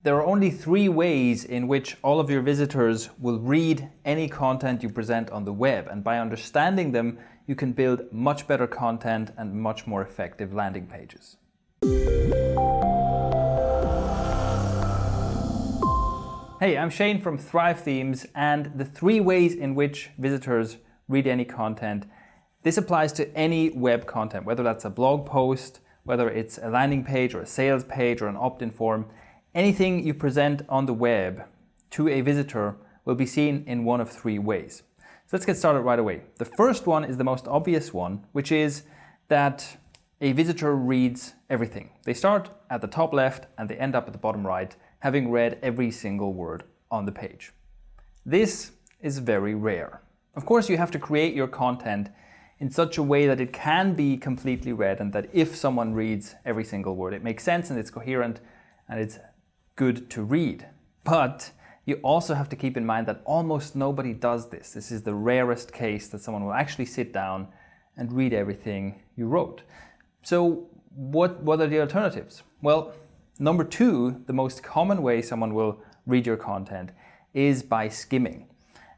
There are only 3 ways in which all of your visitors will read any content you present on the web, and by understanding them, you can build much better content and much more effective landing pages. Hey, I'm Shane from Thrive Themes, and the 3 ways in which visitors read any content. This applies to any web content, whether that's a blog post, whether it's a landing page or a sales page or an opt-in form. Anything you present on the web to a visitor will be seen in one of 3 ways. So let's get started right away. The first one is the most obvious one, which is that a visitor reads everything. They start at the top left and they end up at the bottom right, having read every single word on the page. This is very rare. Of course, you have to create your content in such a way that it can be completely read, and that if someone reads every single word, it makes sense and it's coherent and it's good to read. But you also have to keep in mind that almost nobody does this. This is the rarest case that someone will actually sit down and read everything you wrote. So what are the alternatives? Well, number 2, the most common way someone will read your content is by skimming.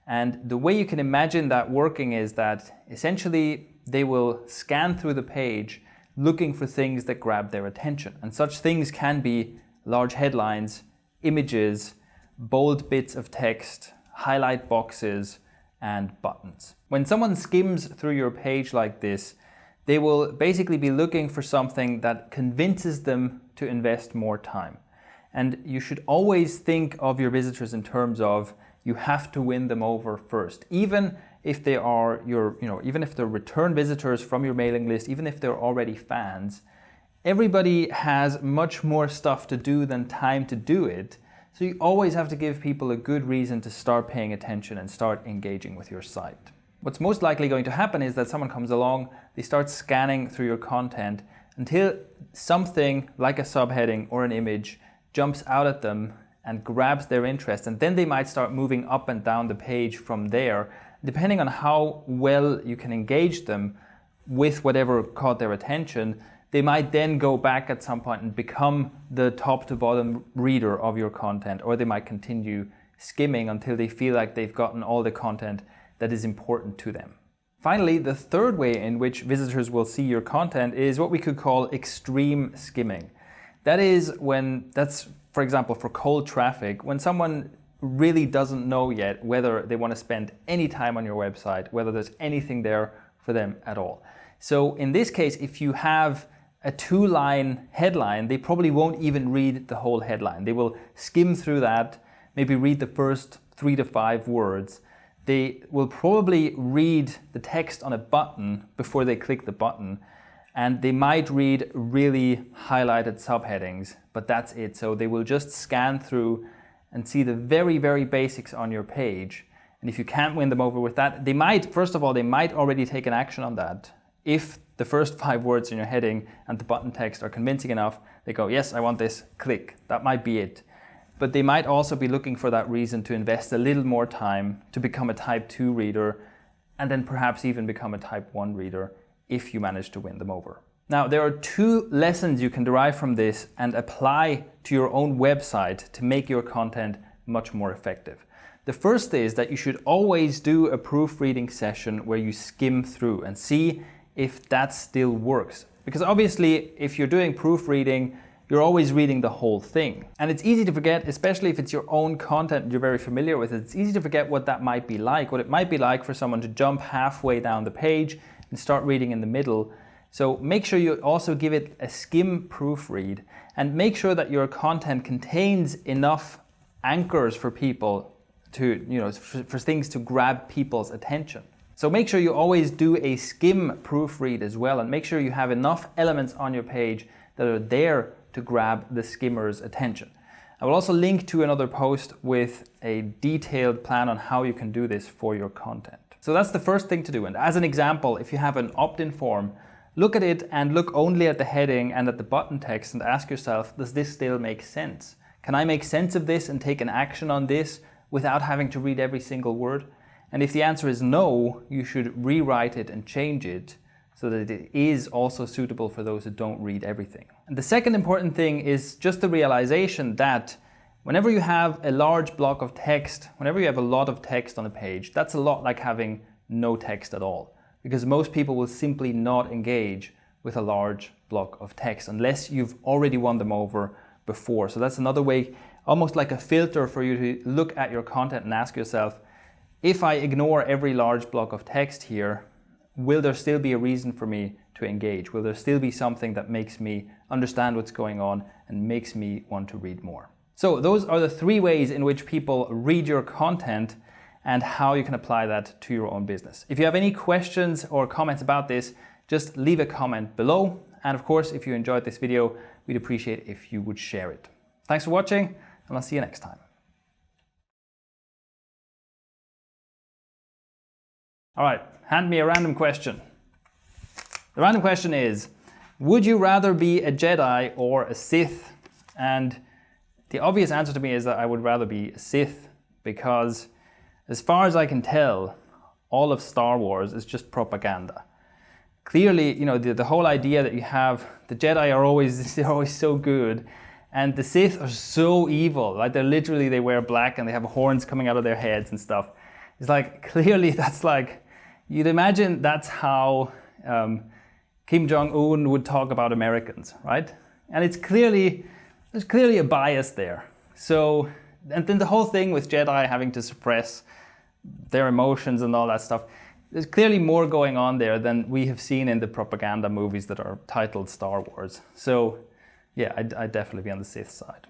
And the way you can imagine that working is that essentially they will scan through the page looking for things that grab their attention. And such things can be large headlines, images, bold bits of text, highlight boxes, and buttons. When someone skims through your page like this, they will basically be looking for something that convinces them to invest more time. And you should always think of your visitors in terms of you have to win them over first. Even if they are even if they're return visitors from your mailing list, even if they're already fans, everybody has much more stuff to do than time to do it. So you always have to give people a good reason to start paying attention and start engaging with your site. What's most likely going to happen is that someone comes along, they start scanning through your content until something like a subheading or an image jumps out at them and grabs their interest, and then they might start moving up and down the page from there. Depending on how well you can engage them with whatever caught their attention, they might then go back at some point and become the top to bottom reader of your content, or they might continue skimming until they feel like they've gotten all the content that is important to them. Finally, the third way in which visitors will see your content is what we could call extreme skimming. That's, for example, for cold traffic, when someone really doesn't know yet whether they want to spend any time on your website, whether there's anything there for them at all. So in this case, if you have a 2-line headline, they probably won't even read the whole headline. They will skim through that, maybe read the first 3 to 5 words. They will probably read the text on a button before they click the button, and they might read really highlighted subheadings, but that's it. So they will just scan through and see the very, very basics on your page. And if you can't win them over with that, they might already take an action on that. If the first 5 words in your heading and the button text are convincing enough, they go, yes, I want this, click. That might be it. But they might also be looking for that reason to invest a little more time to become a type 2 reader, and then perhaps even become a type 1 reader if you manage to win them over. Now, there are 2 lessons you can derive from this and apply to your own website to make your content much more effective. The first is that you should always do a proofreading session where you skim through and see if that still works. Because obviously, if you're doing proofreading, you're always reading the whole thing. And it's easy to forget, especially if it's your own content and you're very familiar with it, it's easy to forget what that might be like, what it might be like for someone to jump halfway down the page and start reading in the middle. So make sure you also give it a skim proofread, and make sure that your content contains enough anchors for people to, for things to grab people's attention. So make sure you always do a skim proofread as well, and make sure you have enough elements on your page that are there to grab the skimmer's attention. I will also link to another post with a detailed plan on how you can do this for your content. So that's the first thing to do. And as an example, if you have an opt-in form, look at it and look only at the heading and at the button text and ask yourself, does this still make sense? Can I make sense of this and take an action on this without having to read every single word? And if the answer is no, you should rewrite it and change it so that it is also suitable for those who don't read everything. And the second important thing is just the realization that Whenever you have a large block of text, whenever you have a lot of text on a page, that's a lot like having no text at all, because most people will simply not engage with a large block of text unless you've already won them over before. So that's another way, almost like a filter for you to look at your content and ask yourself, if I ignore every large block of text here, will there still be a reason for me to engage? Will there still be something that makes me understand what's going on and makes me want to read more? So those are the 3 ways in which people read your content and how you can apply that to your own business. If you have any questions or comments about this, just leave a comment below. And of course, if you enjoyed this video, we'd appreciate if you would share it. Thanks for watching, and I'll see you next time. All right, hand me a random question. The random question is, would you rather be a Jedi or a Sith? And the obvious answer to me is that I would rather be a Sith, because as far as I can tell, all of Star Wars is just propaganda. Clearly, you know, the whole idea that you have, the Jedi are always, they're always so good, and the Sith are so evil. Like they wear black and they have horns coming out of their heads and stuff. It's like, clearly that's like, you'd imagine that's how Kim Jong-un would talk about Americans, right? And there's clearly a bias there. So, and then the whole thing with Jedi having to suppress their emotions and all that stuff, there's clearly more going on there than we have seen in the propaganda movies that are titled Star Wars. So yeah, I'd definitely be on the Sith side.